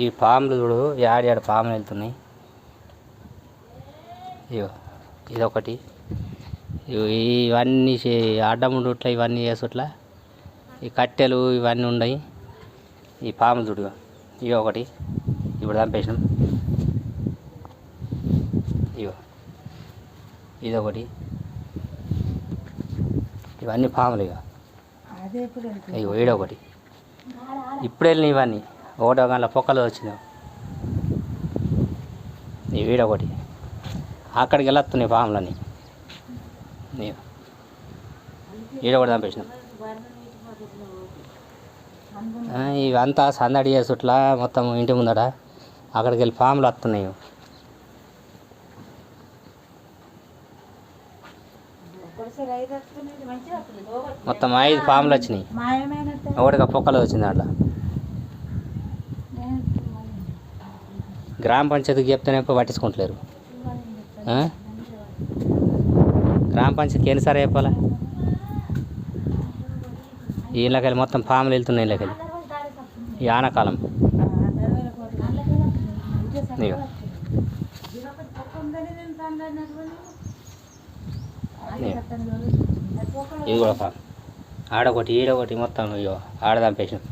ఈ పాములు చూడు ఏడాడు పాములు వెళ్తున్నాయి. ఇగో ఇదొకటి, ఇవన్నీ అడ్డముండుట్లా ఇవన్నీ చేసుట్లా ఈ కట్టెలు ఇవన్నీ ఉన్నాయి. ఈ పాములు చూడు ఇవి ఒకటి ఇప్పుడు చంపేసినాం. ఇగో ఇదొకటి, ఇవన్నీ పాములు. ఇగో ఈడొకటి ఇప్పుడు వెళ్ళినాయి ఇవన్నీ. ఒకటో గంటల పొక్కలు వచ్చినాయి. ఈ వీడొకటి అక్కడికి వెళ్ళొస్తున్నాయి పాములని. ఈడొకటి చంపేసినాం. ఇవంతా సందడి చేసుట్లా మొత్తం ఇంటి ముందట అక్కడికి వెళ్ళి పాములు వస్తున్నాయి. మొత్తం 5 పాములు వచ్చినాయి. ఒకటిగా పొక్కలు వచ్చింది దాంట్లో. గ్రామ పంచాయతీకి చెప్తేనే ఎప్పుడు పట్టించుకుంటలేరు. గ్రామ పంచాయతీకి ఎన్నిసార్లు చెప్పాలా? ఇళ్ళకెళ్ళి మొత్తం పాములు వెళ్తున్నాయి. ఇళ్ళకెళ్ళి ఈ ఆనకాలం. ఇది కూడా పాము. ఆడొకటి ఈడొకటి మొత్తం ఇగో ఆడదంపేసినాం.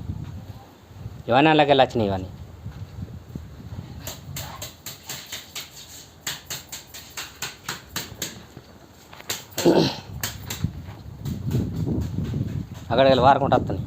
ఇవన్నీ అందులోకెళ్ళి వచ్చినాయి. ఇవన్నీ అక్కడికి వెళ్ళి వారుకుంటూ వస్తున్నాయి.